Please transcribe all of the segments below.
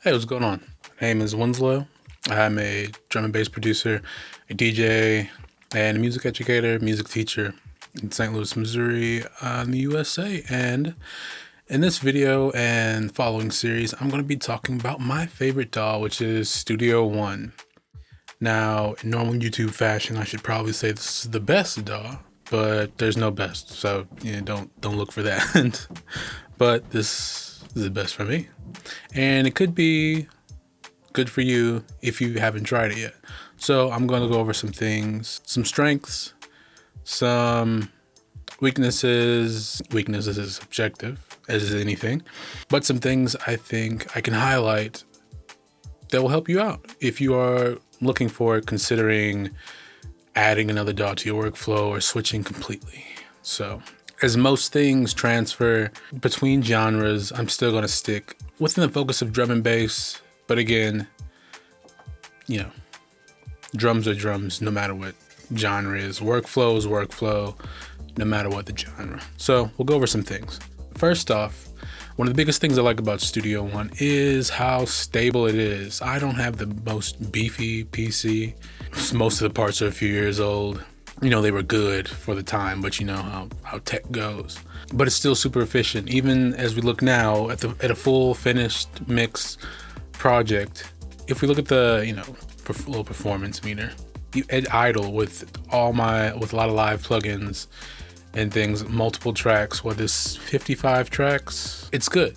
Hey, what's going on? My name is Winslow. I'm a drum and bass producer, a DJ, and a music educator, music teacher in St. Louis, Missouri, in the USA. And in this video and following series, I'm going to be talking about my favorite DAW, which is Studio One. Now, in normal YouTube fashion, I should probably say this is the best DAW, but there's no best, so don't look for that. But this is the best for me. And it could be good for you if you haven't tried it yet. So I'm going to go over some things, some strengths, some weaknesses. Weaknesses is subjective, as is anything, but some things I think I can highlight that will help you out if you are looking for considering adding another DAW to your workflow or switching completely. So as most things transfer between genres, I'm still going to stick within the focus of drum and bass. But again, drums are drums no matter what genre is. Workflow is workflow no matter what the genre. So we'll go over some things. First off, one of the biggest things I like about Studio One is how stable it is. I don't have the most beefy PC. Most of the parts are a few years old. They were good for the time, but you know how tech goes. But it's still super efficient. Even as we look now at a full finished mix project, if we look at the little performance meter, at idle with a lot of live plugins and things, multiple tracks. What is 55 tracks? It's good.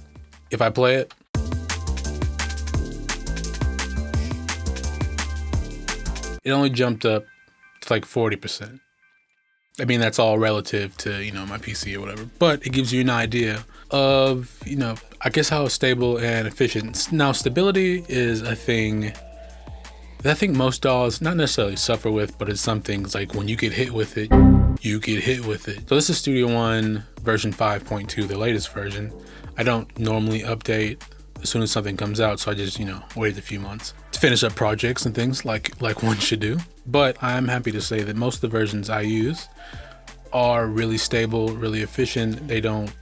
If I play it, it only jumped up to like 40%. I mean, that's all relative to, my PC or whatever, but it gives you an idea of, I guess how stable and efficient. Now, stability is a thing that I think most DAWs not necessarily suffer with, but it's some things like when you get hit with it, you get hit with it. So this is Studio One version 5.2, the latest version. I don't normally update as soon as something comes out, so I just, wait a few months to finish up projects and things like one should do. But I'm happy to say that most of the versions I use are really stable, really efficient. They don't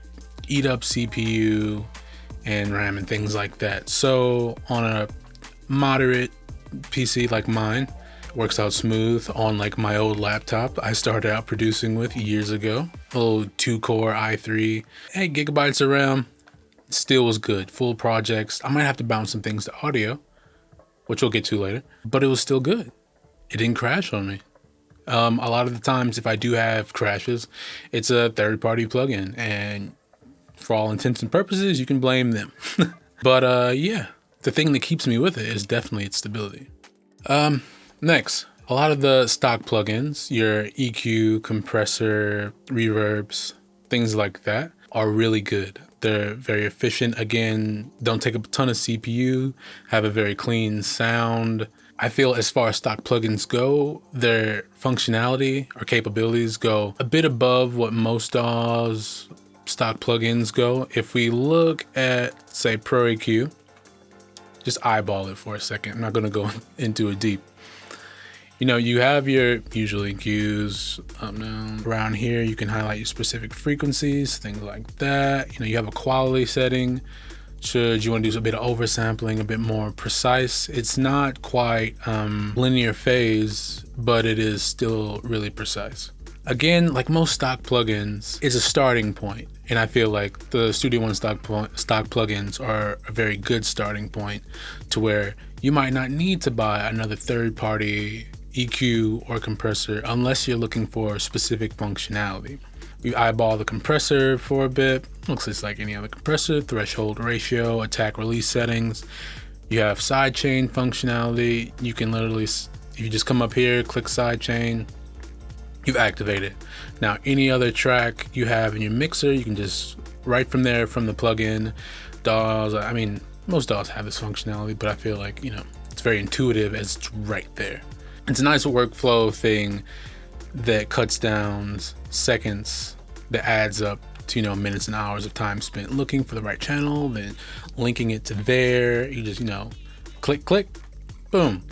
eat up CPU and RAM and things like that. So on a moderate PC like mine, works out smooth. On like my old laptop I started out producing with years ago, a little 2-core i3, 8 gigabytes of RAM, still was good. Full projects. I might have to bounce some things to audio, which we'll get to later, but it was still good. It didn't crash on me. A lot of the times if I do have crashes, it's a third-party plugin, and for all intents and purposes, you can blame them. But yeah, the thing that keeps me with it is definitely its stability. Next, a lot of the stock plugins, your EQ, compressor, reverbs, things like that, are really good. They're very efficient. Again, don't take up a ton of CPU, have a very clean sound. I feel as far as stock plugins go, their functionality or capabilities go a bit above what most DAWs stock plugins go. If we look at, say, Pro EQ, just eyeball it for a second. I'm not going to go into it deep. You have your usual EQs up, down. Around here, you can highlight your specific frequencies, things like that. You have a quality setting. Should you want to do a bit of oversampling, a bit more precise. It's not quite linear phase, but it is still really precise. Again, like most stock plugins, it's a starting point. And I feel like the Studio One stock plugins are a very good starting point to where you might not need to buy another third-party EQ or compressor unless you're looking for specific functionality. You eyeball the compressor for a bit. Looks just like any other compressor. Threshold ratio, attack release settings. You have sidechain functionality. You can literally, if you just come up here, click sidechain, you've activated. Now, any other track you have in your mixer, you can just right from there, from the plugin. DAWs, I mean, most DAWs have this functionality, but I feel like, it's very intuitive as it's right there. It's a nice workflow thing that cuts down seconds, that adds up to, minutes and hours of time spent looking for the right channel, then linking it to there. You just, click, click, boom.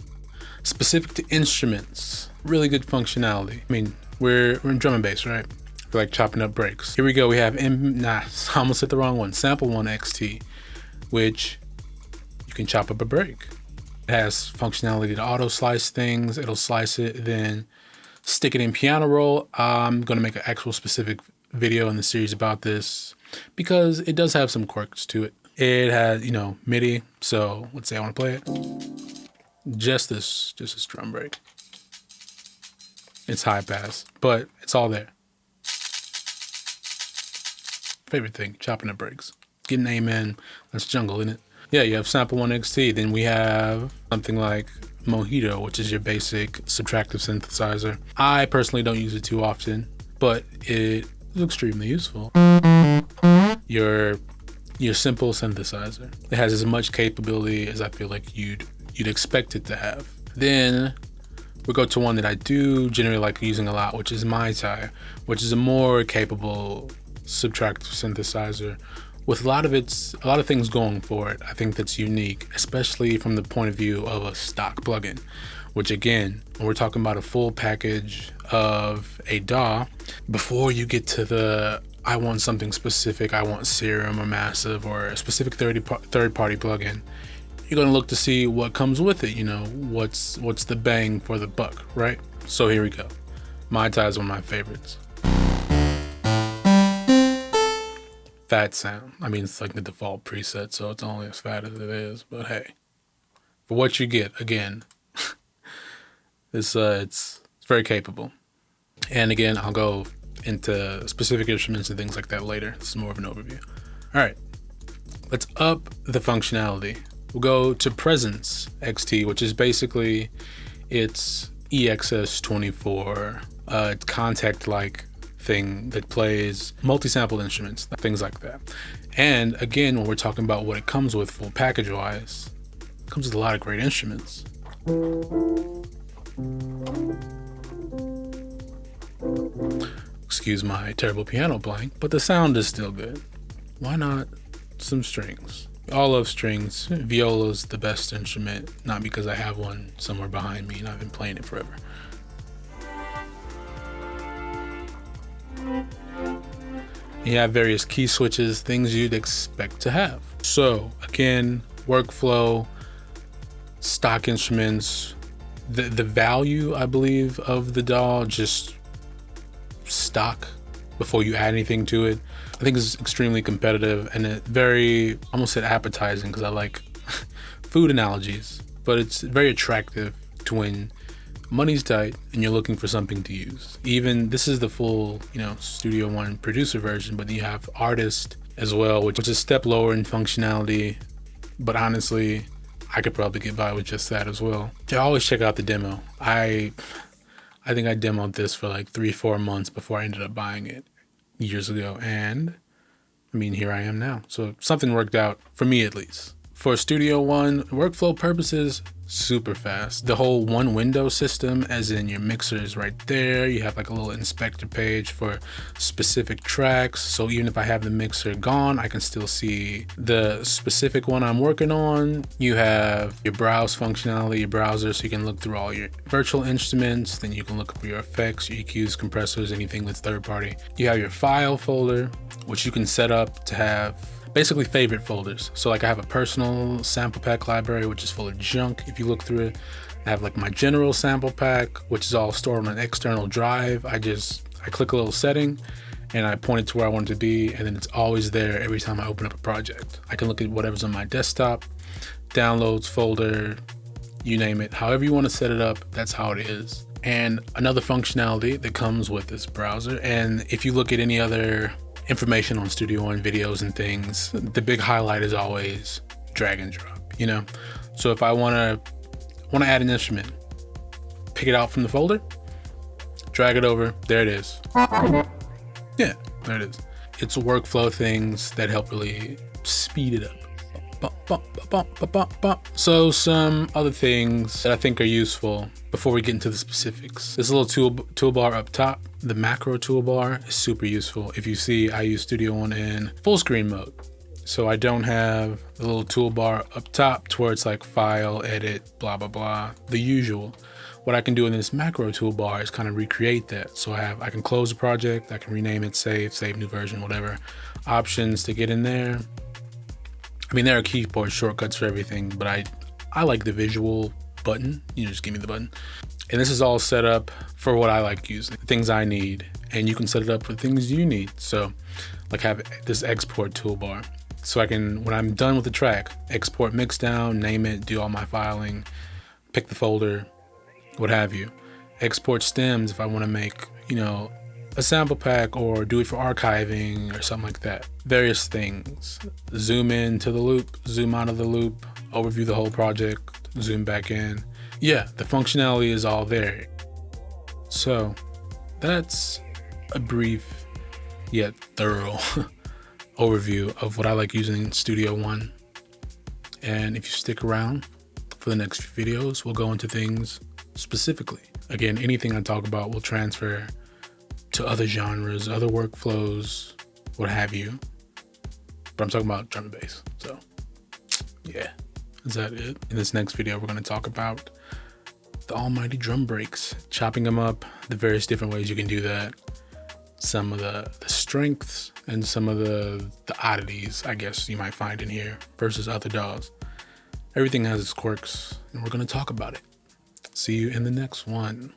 Specific to instruments, really good functionality. I mean, we're in drum and bass, right? We're like chopping up breaks. Here we go. We have, I almost hit the wrong one. Sample One XT, which you can chop up a break. It has functionality to auto slice things. It'll slice it, then stick it in piano roll. I'm going to make an actual specific video in the series about this because it does have some quirks to it. It has, you know, MIDI. So let's say I want to play it. Just this drum break. It's high pass, but it's all there. Favorite thing, chopping the breaks. Getting amen. That's jungle, isn't it? Yeah, you have Sample 1 XT. Then we have something like Mojito, which is your basic subtractive synthesizer. I personally don't use it too often, but it is extremely useful. Your simple synthesizer. It has as much capability as I feel like you'd expect it to have. Then we go to one that I do generally like using a lot, which is Mai Tai, which is a more capable subtractive synthesizer with a lot of things going for it. I think that's unique, especially from the point of view of a stock plugin, which again, when we're talking about a full package of a DAW, before you get to the I want something specific, I want Serum or Massive or a specific third-party plugin, you're gonna look to see what comes with it, you know, what's the bang for the buck, right? So here we go. Mai Tai is one of my favorites. Fat sound. I mean, it's like the default preset, so it's only as fat as it is, but hey, for what you get, again, it's very capable. And again, I'll go into specific instruments and things like that later. This is more of an overview. All right, let's up the functionality. We'll go to Presonus XT, which is basically its EXS24 contact-like thing that plays multi-sample instruments, things like that. And again, when we're talking about what it comes with full package-wise, it comes with a lot of great instruments. Excuse my terrible piano playing, but the sound is still good. Why not some strings? All love strings. Viola's the best instrument, not because I have one somewhere behind me and I've been playing it forever. You have various key switches, things you'd expect to have. So again, workflow, stock instruments, the value, I believe, of the DAW, just stock before you add anything to it, I think is extremely competitive and it very, almost said appetizing because I like food analogies, but it's very attractive to when money's tight and you're looking for something to use. Even this is the full, you know, Studio One producer version, but you have Artist as well, which is a step lower in functionality, but honestly, I could probably get by with just that as well. So always check out the demo. I think I demoed this for like 3-4 months before I ended up buying it years ago, and I mean, here I am now. So something worked out for me, at least. For Studio One workflow purposes, super fast. The whole one window system, as in your mixer is right there. You have like a little inspector page for specific tracks. So even if I have the mixer gone, I can still see the specific one I'm working on. You have your browse functionality, your browser, so you can look through all your virtual instruments. Then you can look for your effects, your EQs, compressors, anything that's third party. You have your file folder, which you can set up to have basically favorite folders. So like I have a personal sample pack library, which is full of junk. If you look through it, I have like my general sample pack, which is all stored on an external drive. I click a little setting and I point it to where I want it to be. And then it's always there every time I open up a project. I can look at whatever's on my desktop, downloads folder, you name it. However you want to set it up, that's how it is. And another functionality that comes with this browser, and if you look at any other information on Studio One videos and things, the big highlight is always drag and drop, you know? So if I want to add an instrument, pick it out from the folder, drag it over, there it is. Yeah, there it is. It's workflow things that help really speed it up. So some other things that I think are useful before we get into the specifics. This little toolbar up top, the macro toolbar, is super useful. If you see, I use Studio One in full screen mode. So I don't have the little toolbar up top to where it's like file, edit, blah, blah, blah, the usual. What I can do in this macro toolbar is kind of recreate that. So I can close the project, I can rename it, save new version, whatever. Options to get in there. I mean, there are keyboard shortcuts for everything, but I like the visual button. You know, just give me the button. And this is all set up for what I like using, things I need. And you can set it up for things you need. So like have this export toolbar. So I can, when I'm done with the track, export mixdown, name it, do all my filing, pick the folder, what have you. Export stems if I want to make, you know, a sample pack or do it for archiving or something like that. Various things. Zoom in to the loop, zoom out of the loop, overview the whole project, zoom back in. Yeah, the functionality is all there. So that's a brief yet thorough overview of what I like using in Studio One. And if you stick around for the next few videos, we'll go into things specifically. Again, anything I talk about will transfer to other genres, other workflows, what have you. But I'm talking about drum and bass. So yeah, is that it? In this next video, we're going to talk about the almighty drum breaks, chopping them up, the various different ways you can do that, some of the strengths and some of the oddities, I guess, you might find in here versus other DAWs. Everything has its quirks, and we're going to talk about it. See you in the next one.